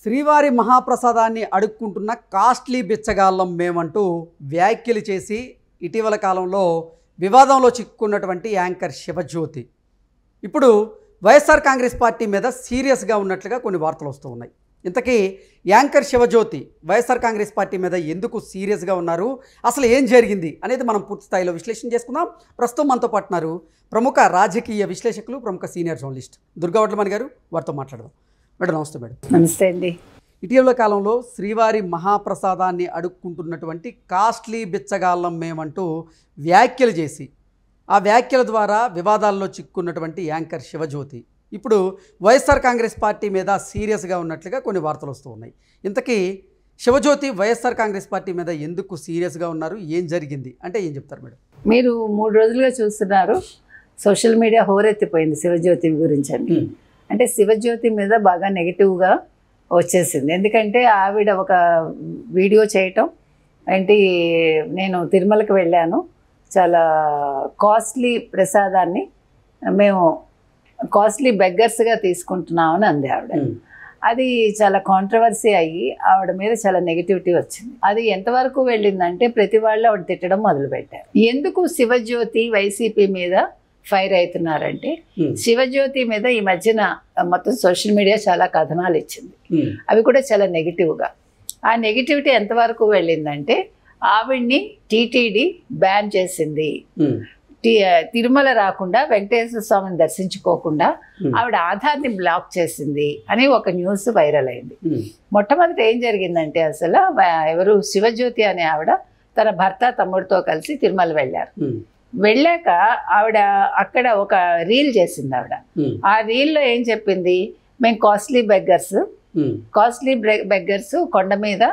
శ్రీవారి మహాప్రసాదాన్ని అడుక్కుంటున్న కాస్ట్లీ బిచ్చగాళ్ళం మేమంటూ వ్యాఖ్యలు చేసి ఇటీవల కాలంలో వివాదంలో చిక్కుకున్నటువంటి యాంకర్ శివజ్యోతి ఇప్పుడు వైఎస్ఆర్ కాంగ్రెస్ పార్టీ మీద సీరియస్గా ఉన్నట్లుగా కొన్ని వార్తలు వస్తూ ఉన్నాయి. ఇంతకీ యాంకర్ శివజ్యోతి వైఎస్ఆర్ కాంగ్రెస్ పార్టీ మీద ఎందుకు సీరియస్గా ఉన్నారు, అసలు ఏం జరిగింది అనేది మనం పూర్తి స్థాయిలో విశ్లేషణ చేసుకుందాం. ప్రస్తుతం మనతో పాటున్నారు ప్రముఖ రాజకీయ విశ్లేషకులు, ప్రముఖ సీనియర్ జర్నలిస్ట్ దుర్గా వడ్లమణి గారు. వారితో మాట్లాడదాం. మేడం నమస్తే. మేడం నమస్తే అండి. ఇటీవల కాలంలో శ్రీవారి మహాప్రసాదాన్ని అడుక్కుంటున్నటువంటి కాస్ట్లీ బిచ్చగాళ్ళం మేమంటూ వ్యాఖ్యలు చేసి ఆ వ్యాఖ్యల ద్వారా వివాదాల్లో చిక్కున్నటువంటి యాంకర్ శివజ్యోతి ఇప్పుడు వైఎస్ఆర్ కాంగ్రెస్ పార్టీ మీద సీరియస్గా ఉన్నట్లుగా కొన్ని వార్తలు వస్తూ ఉన్నాయి. ఇంతకీ శివజ్యోతి వైఎస్ఆర్ కాంగ్రెస్ పార్టీ మీద ఎందుకు సీరియస్గా ఉన్నారు, ఏం జరిగింది అంటే ఏం చెప్తారు మేడం? మీరు 3 రోజులుగా చూస్తున్నారు, సోషల్ మీడియా హోరెత్తిపోయింది శివజ్యోతి గురించి అండి. అంటే శివజ్యోతి మీద బాగా నెగిటివ్గా వచ్చేసింది. ఎందుకంటే ఆవిడ ఒక వీడియో చేయటం ఏంటి, నేను తిరుమలకి వెళ్ళాను, చాలా కాస్ట్లీ ప్రసాదాన్ని మేము కాస్ట్లీ బెగ్గర్స్గా తీసుకుంటున్నామని అంది ఆవిడ. అది చాలా కాంట్రవర్సీ అయ్యి ఆవిడ మీద చాలా నెగిటివిటీ వచ్చింది. అది ఎంతవరకు వెళ్ళిందంటే ప్రతి వాళ్ళు ఆవిడ తిట్టడం మొదలుపెట్టారు. ఎందుకు శివజ్యోతి వైసీపీ మీద ఫైర్ అవుతున్నారంటే, శివజ్యోతి మీద ఈ మధ్యన మొత్తం సోషల్ మీడియా చాలా కథనాలు ఇచ్చింది, అవి కూడా చాలా నెగిటివ్గా. ఆ నెగిటివిటీ ఎంతవరకు వెళ్ళిందంటే ఆవిడ్ని టీటీడీ బ్యాన్ చేసింది, తిరుమల రాకుండా వెంకటేశ్వర స్వామిని దర్శించుకోకుండా ఆవిడ ఆధార్ని బ్లాక్ చేసింది అని ఒక న్యూస్ వైరల్ అయింది. మొట్టమొదటి ఏం జరిగిందంటే, అసలు ఎవరు శివజ్యోతి అనే ఆవిడ తన భర్త తమ్ముడితో కలిసి తిరుమల వెళ్ళారు. వెళ్ళాక ఆవిడ అక్కడ ఒక రీల్ చేసింది. ఆవిడ ఆ రీల్లో ఏం చెప్పింది, మేము కాస్ట్లీ బెగ్గర్స్ కొండ మీద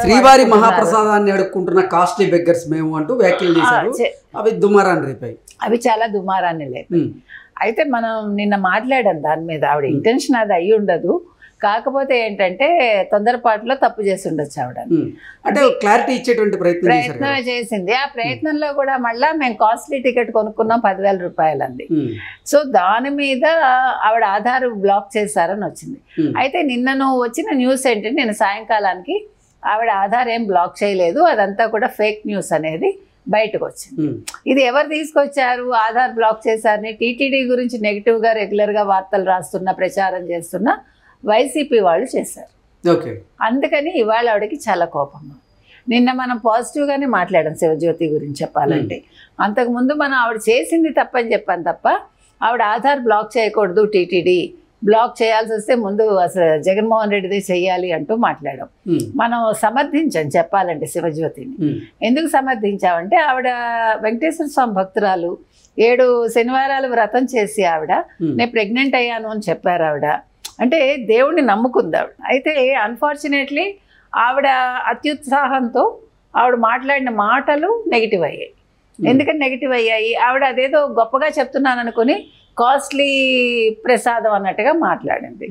శ్రీవారి మహాప్రసాదాన్ని అడుక్కుంటున్న కాస్ట్లీ బెగ్గర్స్ మేము అంటూ వ్యాఖ్యలు చేశారు. అవి దుమారాన్ని రేపాయి, అవి చాలా దుమారాన్ని లేపాయి. అయితే మనం నిన్న మాట్లాడాం దాని మీద. ఆవిడ ఇంటెన్షన్ అది అయ్యి ఉండదు, కాకపోతే ఏంటంటే తొందరపాటులో తప్పు చేసి ఉండొచ్చు ఆవిడ. అంటే క్లారిటీ ఇచ్చేటువంటి ప్రయత్నం చేసింది. ఆ ప్రయత్నంలో కూడా మళ్ళీ మేము కాస్ట్లీ టికెట్ కొనుక్కున్నాం 10,000 రూపాయలండి. సో దాని మీద ఆవిడ ఆధార్ బ్లాక్ చేశారని వచ్చింది. అయితే నిన్నను వచ్చిన న్యూస్ ఏంటంటే, నేను సాయంకాలానికి ఆవిడ ఆధార్ ఏం బ్లాక్ చేయలేదు, అదంతా కూడా ఫేక్ న్యూస్ అనేది బయటకు వచ్చింది. ఇది ఎవరు తీసుకొచ్చారు, ఆధార్ బ్లాక్ చేశారని టీటీడీ గురించి నెగిటివ్గా రెగ్యులర్గా వార్తలు రాస్తున్న, ప్రచారం చేస్తున్న వైసీపీ వాళ్ళు చేశారు. అందుకని ఇవాళ ఆవిడకి చాలా కోపంగా. నిన్న మనం పాజిటివ్గానే మాట్లాడాం శివజ్యోతి గురించి చెప్పాలంటే. అంతకుముందు మనం ఆవిడ చేసింది తప్పని చెప్పాను తప్ప, ఆవిడ ఆధార్ బ్లాక్ చేయకూడదు, టీటీడీ బ్లాక్ చేయాల్సి వస్తే ముందు అసలు జగన్మోహన్ రెడ్డిది చెయ్యాలి అంటూ మాట్లాడాం. మనం సమర్థించాం చెప్పాలంటే శివజ్యోతిని. ఎందుకు సమర్థించామంటే, ఆవిడ వెంకటేశ్వర స్వామి భక్తురాలు, 7 శనివారాలు వ్రతం చేసి ఆవిడ నేను ప్రెగ్నెంట్ అయ్యాను అని చెప్పారు ఆవిడ. అంటే దేవుడిని నమ్ముకుంది ఆవిడ. అయితే అన్ఫార్చునేట్లీ ఆవిడ అత్యుత్సాహంతో ఆవిడ మాట్లాడిన మాటలు నెగిటివ్ అయ్యాయి. ఎందుకని నెగిటివ్ అయ్యాయి, ఆవిడ అదేదో గొప్పగా చెప్తున్నాను అనుకుని కాస్ట్లీ ప్రసాదం అన్నట్టుగా మాట్లాడింది.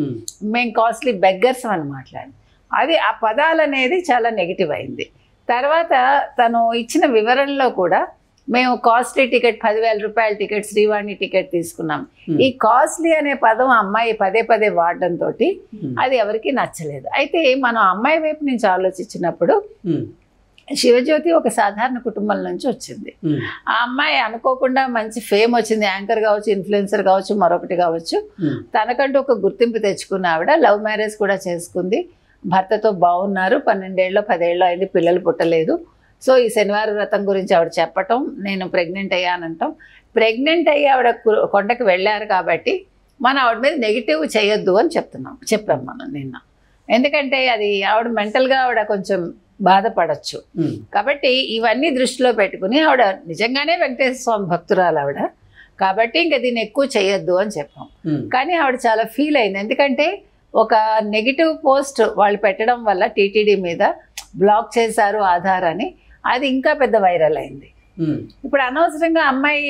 మేము కాస్ట్లీ బెగ్గర్స్ అని మాట్లాడింది. అది ఆ పదాలు అనేది చాలా నెగిటివ్ అయింది. తర్వాత తను ఇచ్చిన వివరణలో కూడా మేము కాస్ట్లీ టికెట్ 10,000 రూపాయల టికెట్, శ్రీవాణి టికెట్ తీసుకున్నాం. ఈ కాస్ట్లీ అనే పదం అమ్మాయి పదే పదే వాడడంతో అది ఎవరికి నచ్చలేదు. అయితే మనం అమ్మాయి వైపు నుంచి ఆలోచించినప్పుడు, శివజ్యోతి ఒక సాధారణ కుటుంబం నుంచి వచ్చింది. ఆ అమ్మాయి అనుకోకుండా మంచి ఫేమ్ వచ్చింది, యాంకర్ కావచ్చు, ఇన్ఫ్లుయెన్సర్ కావచ్చు, మరొకటి కావచ్చు. తనకంటూ ఒక గుర్తింపు తెచ్చుకున్న ఆవిడ లవ్ మ్యారేజ్ కూడా చేసుకుంది, భర్తతో బాగున్నారు, 12 ఏళ్ళు 10 ఏళ్ళు అయింది, పిల్లలు పుట్టలేదు. సో ఈ శనివారం వ్రతం గురించి ఆవిడ చెప్పటం, నేను ప్రెగ్నెంట్ అయ్యానంటాం. ప్రెగ్నెంట్ అయ్యి ఆవిడ కొండకు వెళ్ళారు కాబట్టి మనం ఆవిడ మీద నెగిటివ్ చేయొద్దు అని చెప్పాం మనం నిన్న. ఎందుకంటే అది ఆవిడ మెంటల్గా ఆవిడ కొంచెం బాధపడచ్చు. కాబట్టి ఇవన్నీ దృష్టిలో పెట్టుకుని ఆవిడ నిజంగానే వెంకటేశ్వర స్వామి భక్తురాలు ఆవిడ, కాబట్టి ఇంకా దీన్ని ఎక్కువ చేయొద్దు అని చెప్పాం. కానీ ఆవిడ చాలా ఫీల్ అయింది. ఎందుకంటే ఒక నెగిటివ్ పోస్ట్ వాళ్ళు పెట్టడం వల్ల టీటీడీ మీద బ్లాక్ చేశారు ఆధార్ అని, అది ఇంకా పెద్ద వైరల్ అయింది. ఇప్పుడు అనవసరంగా అమ్మాయి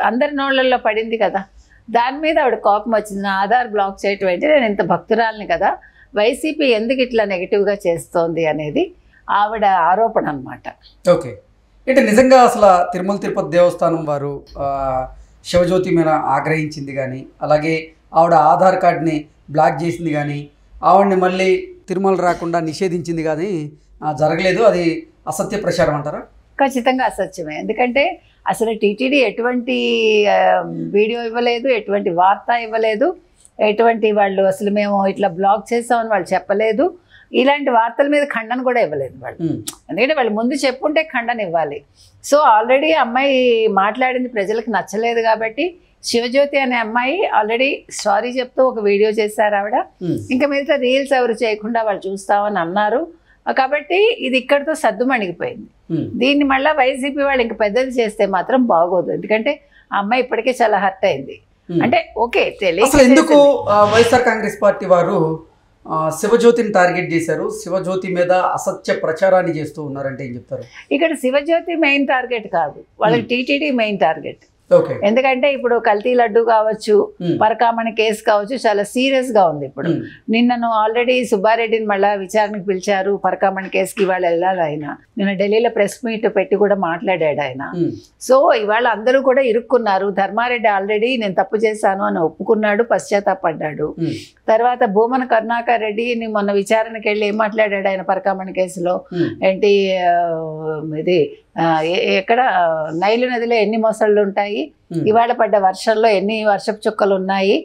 అందరి నోళ్ళల్లో పడింది కదా, దాని మీద ఆవిడ కోపం వచ్చింది. నా ఆధార్ బ్లాక్ చేయటం ఏంటి, నేను ఇంత భక్తురాలని కదా, వైసీపీ ఎందుకు ఇట్లా నెగిటివ్గా చేస్తోంది అనేది ఆవిడ ఆరోపణ అన్నమాట. ఓకే, అంటే నిజంగా అసలు తిరుమల తిరుపతి దేవస్థానం వారు శివజ్యోతి మీద ఆగ్రహించింది కానీ, అలాగే ఆవిడ ఆధార్ కార్డ్ని బ్లాక్ చేసింది కానీ ఆవిడని మళ్ళీ తిరుమల రాకుండా నిషేధించింది కానీ జరగలేదు. అది అసత్య ప్రచారం అంటారా? ఖచ్చితంగా అసత్యమే. ఎందుకంటే అసలు టీటీడీ ఎటువంటి వీడియో ఇవ్వలేదు, ఎటువంటి వార్త ఇవ్వలేదు, ఎటువంటి వాళ్ళు అసలు మేము ఇట్లా బ్లాక్ చేసామని వాళ్ళు చెప్పలేదు. ఇలాంటి వార్తల మీద ఖండన కూడా ఇవ్వలేదు వాళ్ళు. ఎందుకంటే వాళ్ళు ముందు చెప్పుంటే ఖండన ఇవ్వాలి. సో ఆల్రెడీ అమ్మాయి మాట్లాడింది ప్రజలకు నచ్చలేదు కాబట్టి శివజ్యోతి అనే అమ్మాయి ఆల్రెడీ సారీ చెప్తూ ఒక వీడియో చేశారు ఆవిడ. ఇంకా మిగతా రీల్స్ ఎవరు చేయకుండా వాళ్ళు చూస్తామని అన్నారు. కాబట్టి ఇది ఇక్కడితో సద్దుమణిగిపోయింది. దీన్ని మళ్ళీ వైసీపీ వాళ్ళు ఇంకా పెద్దది చేస్తే మాత్రం బాగోదు. ఎందుకంటే ఆ అమ్మాయి ఇప్పటికే చాలా హర్ట్ అయింది. అంటే ఓకే తెలియదు ఎందుకు వైఎస్ఆర్ కాంగ్రెస్ పార్టీ వారు శివజ్యోతిని టార్గెట్ చేశారు, శివజ్యోతి మీద అసత్య ప్రచారాన్ని చేస్తూ ఉన్నారంటే ఏం చెప్తారు? ఇక్కడ శివజ్యోతి మెయిన్ టార్గెట్ కాదు, వాళ్ళకి టీటీడీ మెయిన్ టార్గెట్. ఎందుకంటే ఇప్పుడు కల్తీ లడ్డు కావచ్చు, పరకామణి కేసు కావచ్చు, చాలా సీరియస్ గా ఉంది. ఇప్పుడు నిన్నను ఆల్రెడీ సుబ్బారెడ్డిని మళ్ళా విచారణకు పిలిచారు. పరకామణి కేసుకి ఇవాళ వెళ్ళాలి ఆయన. నిన్న ఢిల్లీలో ప్రెస్ మీట్ పెట్టి కూడా మాట్లాడాడు ఆయన. సో ఇవాళ అందరూ కూడా ఇరుక్కున్నారు. ధర్మారెడ్డి ఆల్రెడీ నేను తప్పు చేశాను అని ఒప్పుకున్నాడు, పశ్చాత్తాపడ్డాడు. తర్వాత భూమన కరుణాకర్ రెడ్డిని మొన్న విచారణకి వెళ్ళి ఏం మాట్లాడాడు ఆయన పరకామణి కేసులో, ఏంటి ఇది ఎక్కడ నైలు నదిలో ఎన్ని మొసళ్ళు ఉంటాయి, ఇవాళ పడ్డ వర్షంలో ఎన్ని వర్షపు చుక్కలు ఉన్నాయి,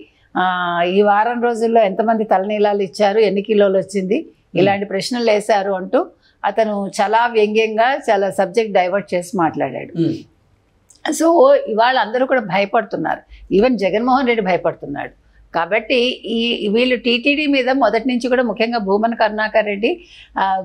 ఈ వారం రోజుల్లో ఎంతమంది తలనీలాలు ఇచ్చారు, ఎన్ని కిలోలు వచ్చింది, ఇలాంటి ప్రశ్నలు వేశారు అంటూ అతను చాలా వ్యంగ్యంగా చాలా సబ్జెక్ట్ డైవర్ట్ చేసి మాట్లాడాడు. సో ఇవాళ అందరూ కూడా భయపడుతున్నారు. ఈవెన్ జగన్మోహన్ రెడ్డి భయపడుతున్నాడు. కాబట్టి వీళ్ళు టీటీడీ మీద మొదటి నుంచి కూడా ముఖ్యంగా భూమన కరుణాకర్ రెడ్డి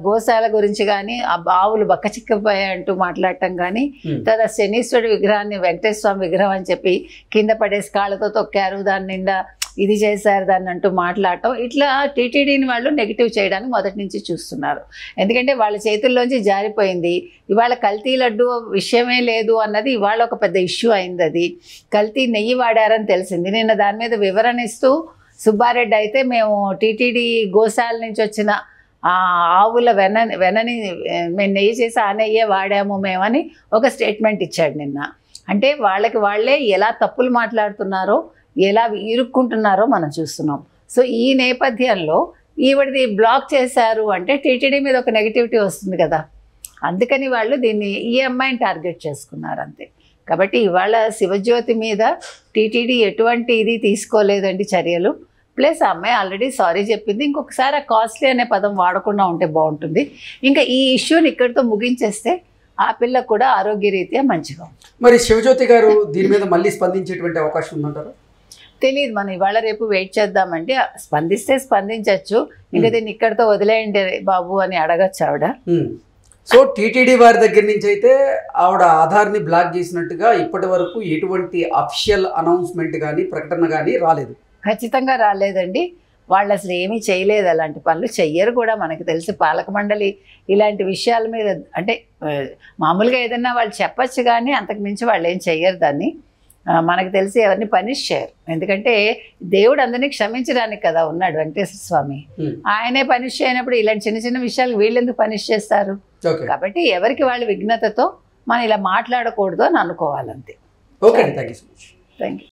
గోశాల గురించి కానీ, ఆ ఆవులు బక్కచిక్కిపోయాయంటూ మాట్లాడటం కానీ, తర్వాత శనీశ్వరుడి విగ్రహాన్ని వెంకటేశ్వర స్వామి విగ్రహం అని చెప్పి కింద పడేసి కాళ్ళతో తొక్కారు, దాని నిండా ఇది చేశారు దాన్ని అంటూ మాట్లాడటం, ఇట్లా టీటీడీని వాళ్ళు నెగిటివ్ చేయడానికి మొదటి నుంచి చూస్తున్నారు. ఎందుకంటే వాళ్ళ చేతుల్లోంచి జారిపోయింది. ఇవాళ కల్తీ లడ్డు విషయమే లేదు అన్నది ఇవాళ ఒక పెద్ద ఇష్యూ అయింది. అది కల్తీ నెయ్యి వాడారని తెలిసింది. నిన్న దాని మీద వివరణ ఇస్తూ సుబ్బారెడ్డి అయితే మేము టీటీడీ గోశాల నుంచి వచ్చిన ఆవుల వెనని మేము నెయ్యి చేసి ఆ నెయ్యే వాడాము మేమని ఒక స్టేట్మెంట్ ఇచ్చాడు నిన్న. అంటే వాళ్ళకి వాళ్ళే ఎలా తప్పులు మాట్లాడుతున్నారో, ఎలా ఇరుక్కుంటున్నారో మనం చూస్తున్నాం. సో ఈ నేపథ్యంలో ఈవిడిది బ్లాక్ చేశారు అంటే టీటీడీ మీద ఒక నెగిటివిటీ వస్తుంది కదా, అందుకని వాళ్ళు దీన్ని ఈ అమ్మాయిని టార్గెట్ చేసుకున్నారు అంతే. కాబట్టి ఇవాళ శివజ్యోతి మీద టీటీడీ ఎటువంటి ఇది తీసుకోలేదండి చర్యలు. ప్లస్ ఆ అమ్మాయి ఆల్రెడీ సారీ చెప్పింది. ఇంకొకసారి ఆ కాస్ట్లీ అనే పదం వాడకుండా ఉంటే బాగుంటుంది. ఇంకా ఈ ఇష్యూని ఇక్కడితో ముగించేస్తే ఆ పిల్లకు కూడా ఆరోగ్యరీత్యా మంచిగా ఉంటుంది. మరి శివజ్యోతి గారు దీని మీద మళ్ళీ స్పందించేటువంటి అవకాశం ఉందంటారా? తెలియదు, మనం ఇవాళ రేపు వెయిట్ చేద్దామంటే స్పందిస్తే స్పందించవచ్చు. ఇంకా దీన్ని ఇక్కడితో వదిలేయండి బాబు అని అడగచ్చు ఆవిడ. సో టీటీడీ వారి దగ్గర నుంచి అయితే ఆవిడ ఆధార్ని బ్లాక్ చేసినట్టుగా ఇప్పటి వరకు ఎటువంటి అఫిషియల్ అనౌన్స్మెంట్ కానీ ప్రకటన కానీ రాలేదు. ఖచ్చితంగా రాలేదండి. వాళ్ళు అసలు ఏమీ చేయలేదు, అలాంటి పనులు చెయ్యరు కూడా. మనకు తెలిసి పాలక మండలి ఇలాంటి విషయాల మీద అంటే మామూలుగా ఏదన్నా వాళ్ళు చెప్పచ్చు కానీ అంతకుమించి వాళ్ళు ఏం చెయ్యరు దాన్ని. మనకు తెలిసి ఎవరిని పనిష్ చేయరు. ఎందుకంటే దేవుడు అందరినీ క్షమించడానికి కదా ఉన్నాడు వెంకటేశ్వర స్వామి. ఆయనే పనిష్ చేయనప్పుడు ఇలాంటి చిన్న చిన్న విషయాలు వీళ్ళెందుకు పనిష్ చేస్తారు? కాబట్టి ఎవరికి వాళ్ళు విఘ్నతతో మనం ఇలా మాట్లాడకూడదు అని అనుకోవాలంతే. Okay, thank you so much. Thank you.